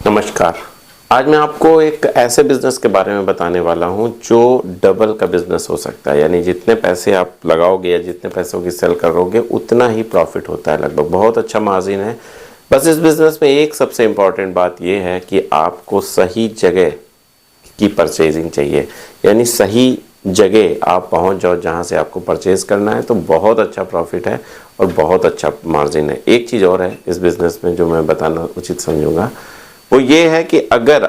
नमस्कार। आज मैं आपको एक ऐसे बिजनेस के बारे में बताने वाला हूं जो डबल का बिजनेस हो सकता है। यानी जितने पैसे आप लगाओगे या जितने पैसों की सेल करोगे उतना ही प्रॉफिट होता है, लगभग बहुत अच्छा मार्जिन है। बस इस बिजनेस में एक सबसे इम्पॉर्टेंट बात यह है कि आपको सही जगह की परचेजिंग चाहिए। यानी सही जगह आप पहुंच जाओ जहां से आपको परचेज करना है, तो बहुत अच्छा प्रॉफिट है और बहुत अच्छा मार्जिन है। एक चीज़ और है इस बिजनेस में जो मैं बताना उचित समझूंगा, वो ये है कि अगर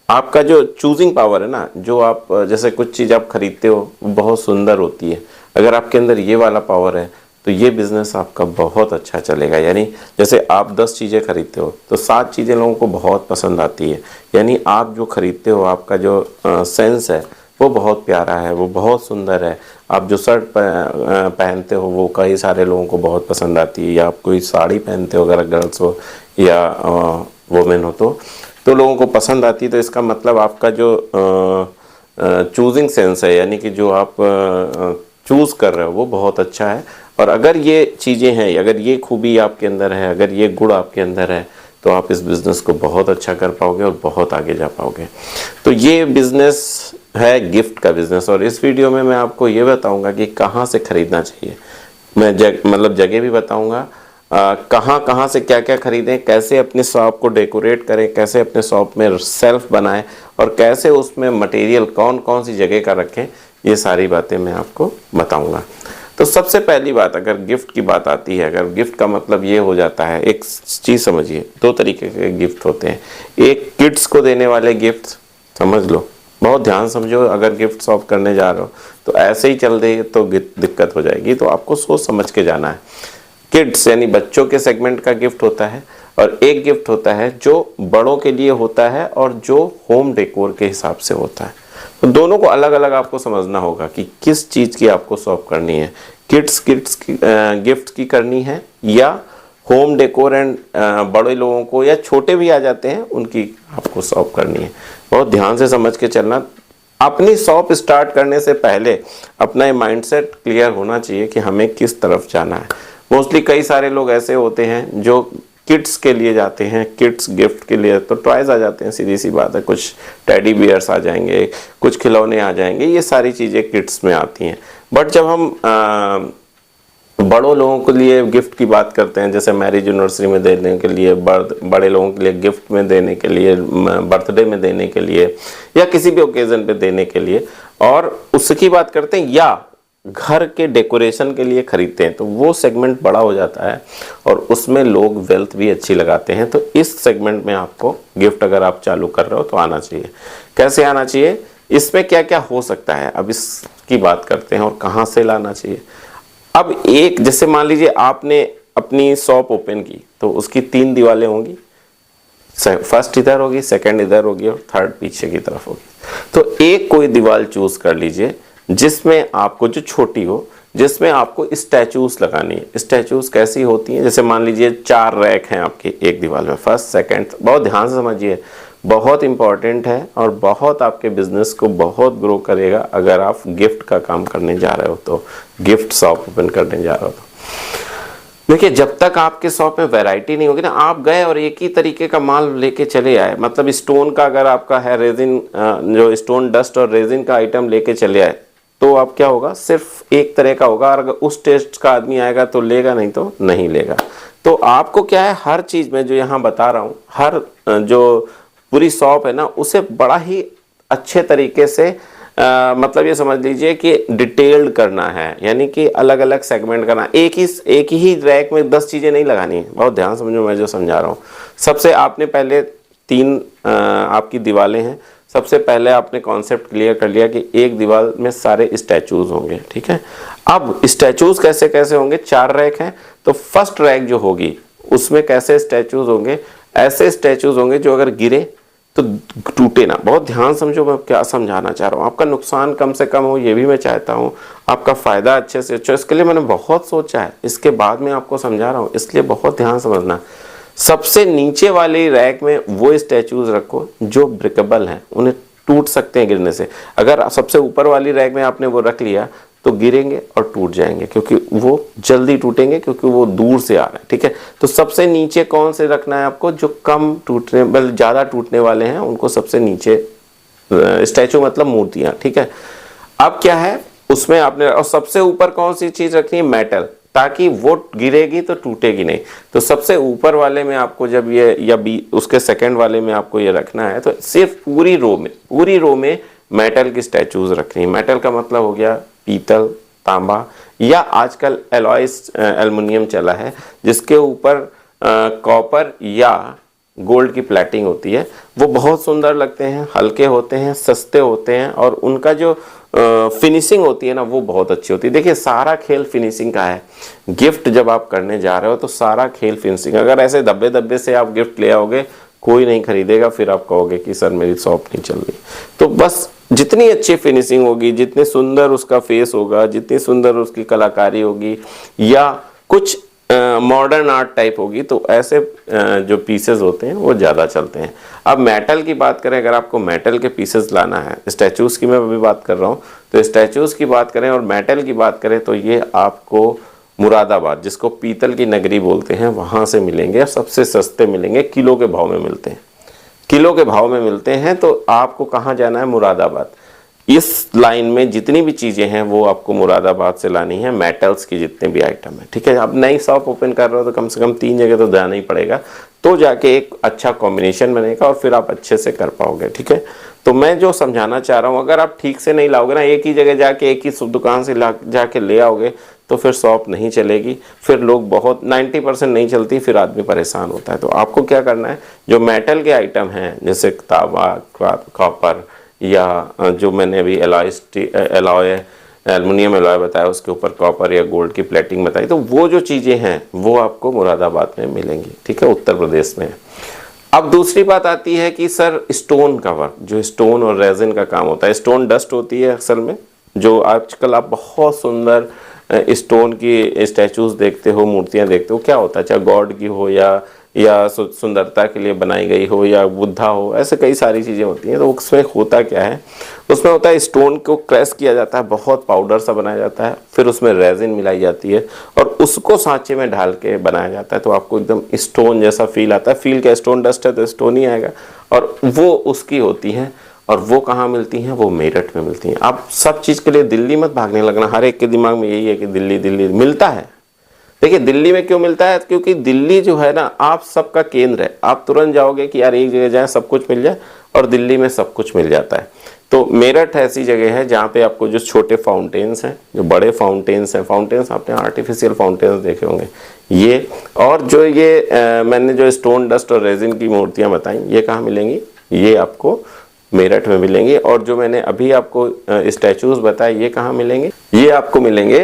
आपका जो चूजिंग पावर है ना, जो आप जैसे कुछ चीज़ आप खरीदते हो वो बहुत सुंदर होती है, अगर आपके अंदर ये वाला पावर है तो ये बिज़नेस आपका बहुत अच्छा चलेगा। यानी जैसे आप 10 चीज़ें खरीदते हो तो 7 चीज़ें लोगों को बहुत पसंद आती है। यानी आप जो खरीदते हो, आपका जो सेंस है वो बहुत प्यारा है, वो बहुत सुंदर है। आप जो शर्ट पहनते हो वो कई सारे लोगों को बहुत पसंद आती है, या आप कोई साड़ी पहनते हो अगर गर्ल्स हो या वुमेन हो तो लोगों को पसंद आती है। तो इसका मतलब आपका जो चूजिंग सेंस है, यानी कि जो आप चूज़ कर रहे हो वो बहुत अच्छा है। और अगर ये चीज़ें हैं, अगर ये खूबी आपके अंदर है, अगर ये गुण आपके अंदर है, तो आप इस बिज़नेस को बहुत अच्छा कर पाओगे और बहुत आगे जा पाओगे। तो ये बिज़नेस है गिफ्ट का बिज़नेस, और इस वीडियो में मैं आपको ये बताऊंगा कि कहाँ से ख़रीदना चाहिए। मैं जगह भी बताऊंगा, कहाँ से क्या क्या खरीदें, कैसे अपने शॉप को डेकोरेट करें, कैसे अपने शॉप में सेल्फ बनाएं, और कैसे उसमें मटेरियल कौन कौन सी जगह का रखें, ये सारी बातें मैं आपको बताऊंगा। तो सबसे पहली बात, अगर गिफ्ट की बात आती है, अगर गिफ्ट का मतलब ये हो जाता है, एक चीज़ समझिए, 2 तरीके के गिफ्ट होते हैं। एक किड्स को देने वाले गिफ्ट, समझ लो, बहुत ध्यान समझो। अगर गिफ्ट शॉप करने जा रहे हो तो ऐसे ही चल दे तो दिक्कत हो जाएगी, तो आपको सोच समझ के जाना है। किड्स यानी बच्चों के सेगमेंट का गिफ्ट होता है, और एक गिफ्ट होता है जो बड़ों के लिए होता है और जो होम डेकोर के हिसाब से होता है। तो दोनों को अलग अलग आपको समझना होगा कि किस चीज़ की आपको शॉप करनी है। किड्स की गिफ्ट की करनी है, या होम डेकोर एंड बड़े लोगों को या छोटे भी आ जाते हैं उनकी आपको शॉप करनी है। बहुत ध्यान से समझ के चलना। अपनी शॉप स्टार्ट करने से पहले अपना ये माइंडसेट क्लियर होना चाहिए कि हमें किस तरफ जाना है। मोस्टली कई सारे लोग ऐसे होते हैं जो किड्स के लिए जाते हैं, किड्स गिफ्ट के लिए तो टॉयज आ जाते हैं, सीधी सी बात है। कुछ टेडी बियर्स आ जाएंगे, कुछ खिलौने आ जाएंगे, ये सारी चीज़ें किड्स में आती हैं। बट जब हम बड़ों लोगों के लिए गिफ्ट की बात करते हैं, जैसे मैरिज एनिवर्सरी में देने के लिए, बड़े लोगों के लिए गिफ्ट में देने के लिए, बर्थडे में देने के लिए, या किसी भी ओकेजन पे देने के लिए, और उसकी बात करते हैं, या घर के डेकोरेशन के लिए खरीदते हैं, तो वो सेगमेंट बड़ा हो जाता है और उसमें लोग वेल्थ भी अच्छी लगाते हैं। तो इस सेगमेंट में आपको गिफ्ट अगर आप चालू कर रहे हो तो आना चाहिए। कैसे आना चाहिए, इसमें क्या क्या हो सकता है, अब इसकी बात करते हैं, और कहाँ से लाना चाहिए। अब एक, जैसे मान लीजिए आपने अपनी शॉप ओपन की, तो उसकी 3 दीवारें होंगी, फर्स्ट इधर होगी, सेकंड इधर होगी, और थर्ड पीछे की तरफ होगी। तो एक कोई दीवार चूज कर लीजिए जिसमें आपको, जो छोटी हो, जिसमें आपको स्टैचूज लगानी है। स्टैचूज कैसी होती हैं, जैसे मान लीजिए 4 रैक हैं आपकी एक दीवार में, फर्स्ट सेकंड, बहुत ध्यान से समझिए, बहुत इंपॉर्टेंट है और बहुत आपके बिजनेस को बहुत ग्रो करेगा। अगर आप गिफ्ट का काम करने जा रहे हो, तो गिफ्ट शॉप ओपन करने जा रहे हो, तो देखिए, जब तक आपके शॉप में वैरायटी नहीं होगी ना, आप गए और एक ही तरीके का माल लेके चले आए, मतलब स्टोन का अगर आपका है, रेजिन, जो स्टोन डस्ट और रेजिन का आइटम लेके चले आए, तो आप क्या होगा, सिर्फ एक तरह का होगा। और अगर उस टेस्ट का आदमी आएगा तो लेगा, नहीं तो नहीं लेगा। तो आपको क्या है, हर चीज में जो यहाँ बता रहा हूँ, हर जो पूरी शॉप है ना, उसे बड़ा ही अच्छे तरीके से मतलब ये समझ लीजिए कि डिटेल्ड करना है। यानी कि अलग अलग सेगमेंट करना, एक ही रैक में 10 चीजें नहीं लगानी है। बहुत ध्यान समझो मैं जो समझा रहा हूँ। सबसे आपने पहले 3 आपकी दीवारें हैं, सबसे पहले आपने कॉन्सेप्ट क्लियर कर लिया कि एक दीवार में सारे स्टैचूज होंगे, ठीक है। अब स्टैचूज कैसे कैसे होंगे, 4 रैक हैं, तो फर्स्ट रैक जो होगी उसमें कैसे स्टैचूज होंगे, ऐसे स्टैचूज होंगे जो अगर गिरे तो टूटे ना। बहुत ध्यान समझो मैं क्या समझाना चाह रहा हूँ। आपका नुकसान कम से कम हो, ये भी मैं चाहता हूँ, आपका फायदा अच्छे से अच्छा। इसके लिए मैंने बहुत सोचा है, इसके बाद में आपको समझा रहा हूँ, इसलिए बहुत ध्यान समझना। सबसे नीचे वाली रैक में वो स्टैचूज रखो जो ब्रेकेबल हैं, उन्हें टूट सकते हैं गिरने से। अगर सबसे ऊपर वाली रैक में आपने वो रख लिया तो गिरेंगे और टूट जाएंगे, क्योंकि वो जल्दी टूटेंगे क्योंकि वो दूर से आ रहे हैं। ठीक है, तो सबसे नीचे कौन से रखना है आपको, जो कम टूटने बल्कि ज़्यादा टूटने वाले हैं उनको सबसे नीचे, स्टैचू मतलब मूर्तियाँ। ठीक है, अब क्या है उसमें आपने, और सबसे ऊपर कौन सी चीज़ रखनी है, मेटल, ताकि वो गिरेगी तो टूटेगी नहीं। तो सबसे ऊपर वाले में आपको जब ये, या उसके सेकंड वाले में आपको ये रखना है, तो सिर्फ पूरी रो में मेटल की स्टैचूज रखनी है। मेटल का मतलब हो गया पीतल, तांबा, या आजकल एलॉयस एल्युमिनियम चला है जिसके ऊपर कॉपर या गोल्ड की प्लेटिंग होती है। वो बहुत सुंदर लगते हैं, हल्के होते हैं, सस्ते होते हैं, और उनका जो फिनिशिंग होती है ना वो बहुत अच्छी होती है। देखिए सारा खेल फिनिशिंग का है। गिफ्ट जब आप करने जा रहे हो तो सारा खेल फिनिशिंग। अगर ऐसे धब्बे धब्बे से आप गिफ्ट ले आओगे कोई नहीं खरीदेगा, फिर आप कहोगे कि सर मेरी शॉप नहीं चल रही। तो बस जितनी अच्छी फिनिशिंग होगी, जितने सुंदर उसका फेस होगा, जितनी सुंदर उसकी कलाकारी होगी, या कुछ मॉडर्न आर्ट टाइप होगी, तो ऐसे जो पीसेस होते हैं वो ज़्यादा चलते हैं। अब मेटल की बात करें, अगर आपको मेटल के पीसेस लाना है, स्टैचूज़ की मैं अभी बात कर रहा हूँ, तो स्टैचूज़ की बात करें और मेटल की बात करें तो ये आपको मुरादाबाद, जिसको पीतल की नगरी बोलते हैं, वहाँ से मिलेंगे और सबसे सस्ते मिलेंगे, किलो के भाव में मिलते हैं, किलो के भाव में मिलते हैं। तो आपको कहाँ जाना है, मुरादाबाद। इस लाइन में जितनी भी चीज़ें हैं वो आपको मुरादाबाद से लानी है, मेटल्स की जितने भी आइटम है। ठीक है, अब नई शॉप ओपन कर रहे हो तो कम से कम 3 जगह तो जाना ही पड़ेगा, तो जाके एक अच्छा कॉम्बिनेशन बनेगा और फिर आप अच्छे से कर पाओगे। ठीक है, तो मैं जो समझाना चाह रहा हूँ, अगर आप ठीक से नहीं लाओगे ना, एक ही जगह जाके एक ही दुकान से जाके ले आओगे तो फिर शॉप नहीं चलेगी, फिर लोग बहुत 90% नहीं चलती, फिर आदमी परेशान होता है। तो आपको क्या करना है, जो मेटल के आइटम हैं जैसे तांबा, कॉपर, या जो मैंने अभी एलॉय एल्युमिनियम एलॉय बताया, उसके ऊपर कॉपर या गोल्ड की प्लेटिंग बताई, तो वो जो चीज़ें हैं वो आपको मुरादाबाद में मिलेंगी। ठीक है, उत्तर प्रदेश में। अब दूसरी बात आती है कि सर स्टोन का वर्क, जो स्टोन और रेजिन का काम होता है, स्टोन डस्ट होती है असल में, जो आजकल आप बहुत सुंदर स्टोन की स्टैचूज देखते हो, मूर्तियां देखते हो, क्या होता है, चाहे गॉड की हो या सुंदरता के लिए बनाई गई हो या बुद्धा हो, ऐसे कई सारी चीज़ें होती हैं। तो उसमें होता क्या है, उसमें होता है स्टोन को क्रश किया जाता है, बहुत पाउडर सा बनाया जाता है, फिर उसमें रेजिन मिलाई जाती है और उसको सांचे में ढाल के बनाया जाता है। तो आपको एकदम स्टोन जैसा फील आता है। फील क्या, स्टोन डस्ट है तो स्टोन ही आएगा, और वो उसकी होती हैं। और वो कहाँ मिलती हैं, वो मेरठ में मिलती हैं। आप सब चीज़ के लिए दिल्ली मत भागने लगना, हर एक के दिमाग में यही है कि दिल्ली दिल्ली मिलता है। देखिए दिल्ली में क्यों मिलता है, क्योंकि दिल्ली जो है ना आप सबका केंद्र है। आप तुरंत जाओगे कि यार एक जगह जाए सब कुछ मिल जाए, और दिल्ली में सब कुछ मिल जाता है। तो मेरठ ऐसी जगह है जहाँ पे आपको जो छोटे फाउंटेन्स हैं, जो बड़े फाउंटेन्स हैं, फाउंटेन्स आपने आर्टिफिशियल फाउंटेन्स देखे होंगे ये, और जो ये मैंने जो स्टोन डस्ट और रेजिन की मूर्तियाँ बताई, ये कहाँ मिलेंगी, ये आपको मेरठ में मिलेंगे। और जो मैंने अभी आपको स्टैचूज बताए, ये कहाँ मिलेंगे, ये आपको मिलेंगे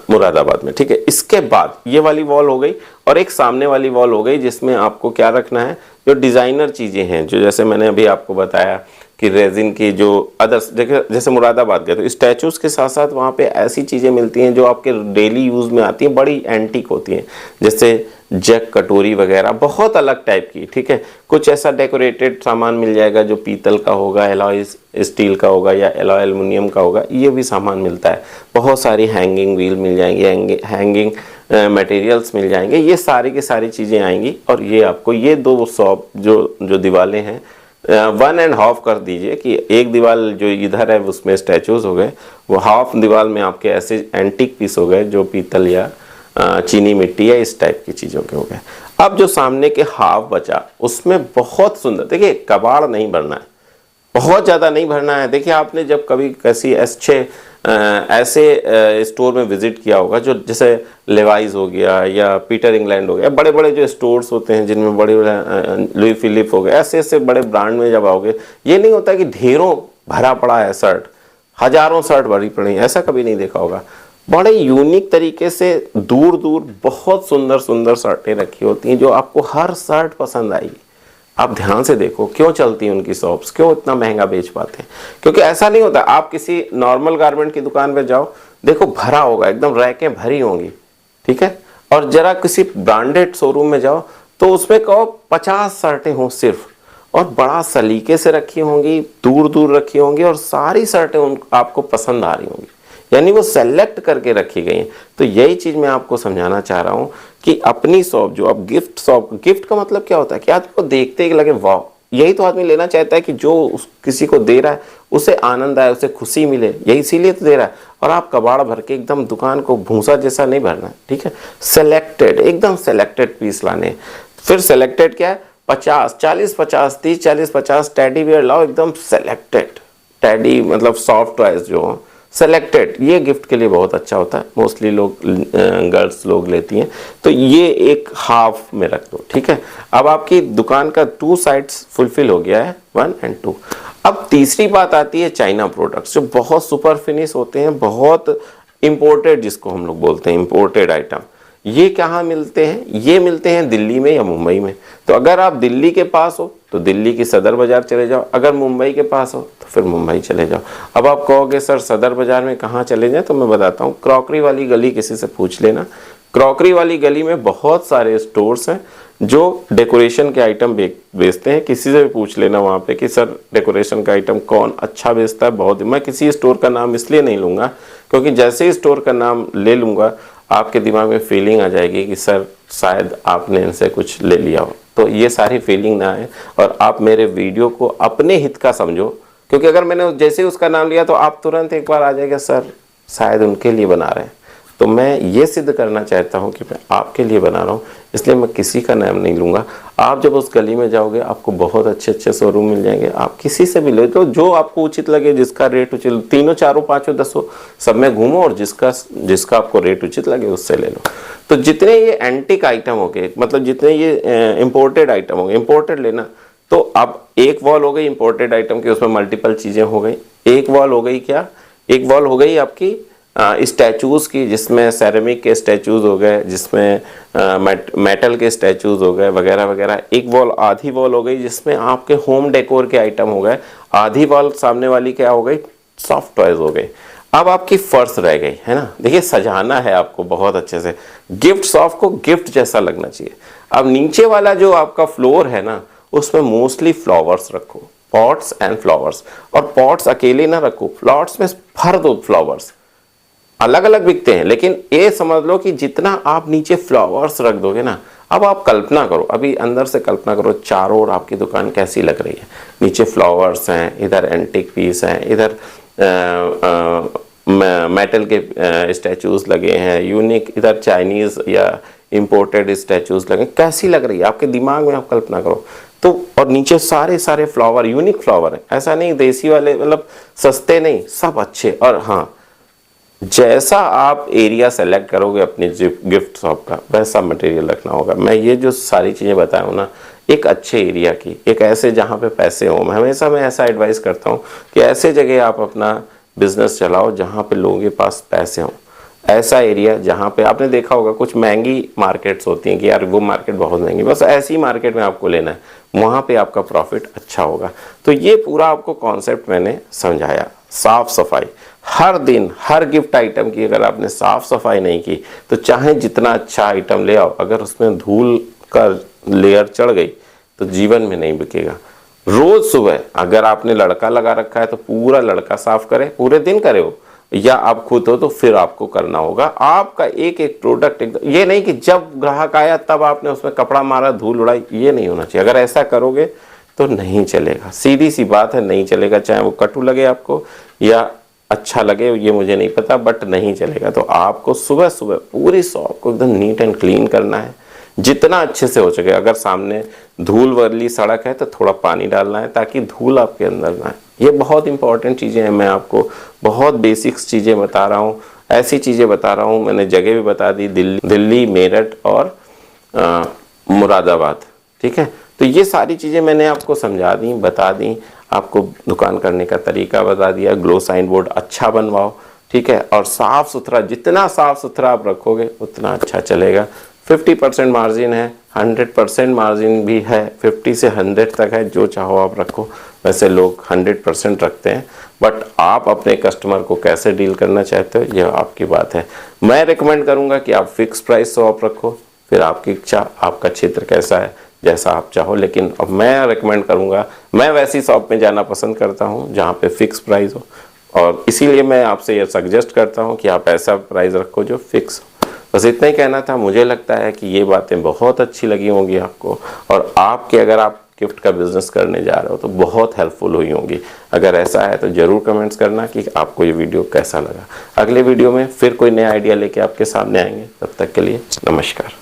मुरादाबाद में। ठीक है, इसके बाद ये वाली वॉल हो गई, और एक सामने वाली वॉल हो गई जिसमें आपको क्या रखना है, जो डिज़ाइनर चीज़ें हैं, जो जैसे मैंने अभी आपको बताया कि रेजिन की जो अदर्स, देखिए जैसे मुरादाबाद गए तो स्टैचूज के साथ साथ वहाँ पे ऐसी चीज़ें मिलती हैं जो आपके डेली यूज़ में आती हैं, बड़ी एंटीक होती हैं, जैसे जग, कटोरी वगैरह, बहुत अलग टाइप की। ठीक है, कुछ ऐसा डेकोरेटेड सामान मिल जाएगा जो पीतल का होगा, एलॉय स्टील का होगा या एलॉय एल्युमिनियम का होगा, ये भी सामान मिलता है। बहुत सारी हैंगिंग व्हील मिल जाएंगी, हैंगिंग मटेरियल्स मिल जाएंगे, ये सारी की सारी चीज़ें आएंगी। और ये आपको ये 2 शॉप जो दीवारें हैं 1.5 कर दीजिए, कि एक दीवार जो इधर है उसमें स्टैचूज हो गए, वो हाफ दीवार में आपके ऐसे एंटीक पीस हो गए जो पीतल या चीनी मिट्टी या इस टाइप की चीज़ों के हो गए। अब जो सामने के हाफ बचा उसमें बहुत सुंदर, देखिए कबाड़ नहीं भरना है, बहुत ज़्यादा नहीं भरना है। देखिए आपने जब कभी किसी अच्छे ऐसे स्टोर में विजिट किया होगा, जो जैसे लेवाइज हो गया या पीटर इंग्लैंड हो गया, बड़े बड़े जो स्टोर्स होते हैं जिनमें बड़े बड़े लुई फिलिप हो गए, ऐसे ऐसे बड़े ब्रांड में जब आओगे, ये नहीं होता कि ढेरों भरा पड़ा है शर्ट, हजारों शर्ट भरी पड़ी, ऐसा कभी नहीं देखा होगा। बड़े यूनिक तरीके से दूर दूर बहुत सुंदर सुंदर शर्टें रखी होती हैं, जो आपको हर शर्ट पसंद आएगी। आप ध्यान से देखो क्यों चलती हैं उनकी शॉप्स, क्यों इतना महंगा बेच पाते हैं, क्योंकि ऐसा नहीं होता। आप किसी नॉर्मल गारमेंट की दुकान पे जाओ, देखो भरा होगा, एकदम रैकें भरी होंगी, ठीक है। और जरा किसी ब्रांडेड शोरूम में जाओ तो उसमें कहो 50 शर्टें हों सिर्फ, और बड़ा सलीके से रखी होंगी, दूर दूर रखी होंगी, और सारी शर्टें आपको पसंद आ रही होंगी। यानी वो सेलेक्ट करके रखी गई हैं। तो यही चीज़ मैं आपको समझाना चाह रहा हूँ कि अपनी शॉप जो अब गिफ्ट शॉप, गिफ्ट का मतलब क्या होता है कि आपको देखते ही लगे वाह, यही तो आदमी लेना चाहता है कि जो किसी को दे रहा है उसे आनंद आए, उसे खुशी मिले, यही इसीलिए तो दे रहा है। और आप कबाड़ भर के एकदम दुकान को भूसा जैसा नहीं भरना है, ठीक है, सेलेक्टेड, एकदम सेलेक्टेड पीस लाने। फिर सेलेक्टेड क्या है, 50 40 50 30 40 50 टेडी बियर लाओ, एकदम सेलेक्टेड टेडी, मतलब सॉफ्ट टॉयज जो हो सेलेक्टेड। ये गिफ्ट के लिए बहुत अच्छा होता है, मोस्टली लोग गर्ल्स लोग लेती हैं। तो ये एक हाफ में रख दो, ठीक है। अब आपकी दुकान का 2 साइड्स फुलफिल हो गया है, 1 और 2। अब तीसरी बात आती है चाइना प्रोडक्ट्स, जो बहुत सुपर फिनिश होते हैं, बहुत इंपोर्टेड, जिसको हम लोग बोलते हैं इंपोर्टेड आइटम। ये कहाँ मिलते हैं, ये मिलते हैं दिल्ली में या मुंबई में। तो अगर आप दिल्ली के पास हो तो दिल्ली की सदर बाजार चले जाओ, अगर मुंबई के पास हो तो फिर मुंबई चले जाओ। अब आप कहोगे सर सदर बाजार में कहाँ चले जाएं, तो मैं बताता हूँ, क्रॉकरी वाली गली किसी से पूछ लेना। क्रॉकरी वाली गली में बहुत सारे स्टोर्स हैं जो डेकोरेशन के आइटम बेचते हैं। किसी से भी पूछ लेना वहाँ पे कि सर डेकोरेशन का आइटम कौन अच्छा बेचता है। बहुत, मैं किसी स्टोर का नाम इसलिए नहीं लूँगा क्योंकि जैसे ही स्टोर का नाम ले लूँगा आपके दिमाग में फीलिंग आ जाएगी कि सर शायद आपने इनसे कुछ ले लिया हो। तो ये सारी फीलिंग ना आए और आप मेरे वीडियो को अपने हित का समझो, क्योंकि अगर मैंने जैसे ही उसका नाम लिया तो आप तुरंत एक बार आ जाएगा सर शायद उनके लिए बना रहे हैं। तो मैं ये सिद्ध करना चाहता हूँ कि मैं आपके लिए बना रहा हूँ, इसलिए मैं किसी का नाम नहीं लूँगा। आप जब उस गली में जाओगे आपको बहुत अच्छे अच्छे शोरूम मिल जाएंगे, आप किसी से भी लो, तो जो आपको उचित लगे, जिसका रेट उचित, 3 4 5 10 सब में घूमो और जिसका आपको रेट उचित लगे उससे ले लो। तो जितने ये एंटिक आइटम हो गए, मतलब जितने ये इम्पोर्टेड आइटम हो गए, इम्पोर्टेड लेना। तो अब एक वॉल हो गई इम्पोर्टेड आइटम की, उसमें मल्टीपल चीज़ें हो गई। एक वॉल हो गई क्या, एक वॉल हो गई आपकी स्टैचूज़ की, जिसमें सेरेमिक के स्टैचूज़ हो गए, जिसमें मेटल के स्टैचूज़ हो गए वगैरह वगैरह। एक वॉल, आधी वॉल हो गई जिसमें आपके होम डेकोर के आइटम हो गए। आधी वॉल सामने वाली क्या हो गई, सॉफ्ट टॉयज हो गए। अब आपकी फर्श रह गई है ना, देखिए सजाना है आपको बहुत अच्छे से, गिफ्ट शॉप को गिफ्ट जैसा लगना चाहिए। अब नीचे वाला जो आपका फ्लोर है ना, उसमें मोस्टली फ्लावर्स रखो, पॉट्स एंड फ्लावर्स। और पॉट्स अकेले ना रखो, प्लॉट्स में भर दो फ्लावर्स। अलग अलग बिकते हैं, लेकिन ये समझ लो कि जितना आप नीचे फ्लावर्स रख दोगे ना, अब आप कल्पना करो, अभी अंदर से कल्पना करो चारों ओर आपकी दुकान कैसी लग रही है। नीचे फ्लावर्स हैं, इधर एंटिक पीस हैं, इधर मेटल के स्टैचूज लगे हैं यूनिक, इधर चाइनीज या इंपोर्टेड स्टैचूज लगे, कैसी लग रही है आपके दिमाग में, आप कल्पना करो। तो और नीचे सारे सारे फ्लावर, यूनिक फ्लावर है, ऐसा नहीं देसी वाले, मतलब सस्ते नहीं, सब अच्छे। और हाँ, जैसा आप एरिया सेलेक्ट करोगे अपनी गिफ्ट शॉप का, वैसा मटेरियल रखना होगा। मैं ये जो सारी चीज़ें बताया हूँ ना, एक अच्छे एरिया की, एक ऐसे जहाँ पे पैसे हों। मैं ऐसा एडवाइस करता हूँ कि ऐसे जगह आप अपना बिजनेस चलाओ जहाँ पे लोगों के पास पैसे हों। ऐसा एरिया जहाँ पे आपने देखा होगा कुछ महंगी मार्केट्स होती हैं कि यार वो मार्केट बहुत महंगी, बस ऐसी मार्केट में आपको लेना है, वहाँ पे आपका प्रॉफिट अच्छा होगा। तो ये पूरा आपको कॉन्सेप्ट मैंने समझाया। साफ सफाई हर दिन, हर गिफ्ट आइटम की अगर आपने साफ सफाई नहीं की तो चाहे जितना अच्छा आइटम ले आओ, अगर उसमें धूल का लेयर चढ़ गई तो जीवन में नहीं बिकेगा। रोज सुबह अगर आपने लड़का लगा रखा है तो पूरा लड़का साफ करे, पूरे दिन करे हो, या आप खुद हो तो फिर आपको करना होगा। आपका एक एक प्रोडक्ट एकदम, ये नहीं कि जब ग्राहक आया तब आपने उसमें कपड़ा मारा, धूल उड़ाई, ये नहीं होना चाहिए। अगर ऐसा करोगे तो नहीं चलेगा, सीधी सी बात है, नहीं चलेगा। चाहे वो कटु लगे आपको या अच्छा लगे, ये मुझे नहीं पता, बट नहीं चलेगा। तो आपको सुबह सुबह पूरी शॉप को एकदम नीट एंड क्लीन करना है, जितना अच्छे से हो सके। अगर सामने धूल वाली सड़क है तो थोड़ा पानी डालना है ताकि धूल आपके अंदर ना आए। ये बहुत इंपॉर्टेंट चीज़ें हैं, मैं आपको बहुत बेसिक्स चीज़ें बता रहा हूँ, ऐसी चीज़ें बता रहा हूँ। मैंने जगह भी बता दी, दिल्ली, मेरठ और मुरादाबाद, ठीक है। तो ये सारी चीज़ें मैंने आपको समझा दी, बता दी, आपको दुकान करने का तरीका बता दिया। ग्लो साइन बोर्ड अच्छा बनवाओ, ठीक है, और साफ़ सुथरा, जितना साफ़ सुथरा आप रखोगे उतना अच्छा चलेगा। 50% मार्जिन है, 100% मार्जिन भी है, 50 से 100 तक है, जो चाहो आप रखो। वैसे लोग 100% रखते हैं, बट आप अपने कस्टमर को कैसे डील करना चाहते हो यह आपकी बात है। मैं रिकमेंड करूंगा कि आप फिक्स प्राइस शॉप रखो, फिर आपकी इच्छा, आपका क्षेत्र कैसा है, जैसा आप चाहो। लेकिन अब मैं रिकमेंड करूंगा, मैं वैसी शॉप में जाना पसंद करता हूं जहां पे फिक्स प्राइस हो, और इसीलिए मैं आपसे ये सजेस्ट करता हूँ कि आप ऐसा प्राइस रखो जो फिक्स हो। बस इतना ही कहना था। मुझे लगता है कि ये बातें बहुत अच्छी लगी होंगी आपको, और आपके अगर आप गिफ्ट का बिजनेस करने जा रहे हो तो बहुत हेल्पफुल हुई होंगी। अगर ऐसा है तो ज़रूर कमेंट्स करना कि आपको ये वीडियो कैसा लगा। अगले वीडियो में फिर कोई नया आइडिया लेके आपके सामने आएंगे। तब तक के लिए नमस्कार।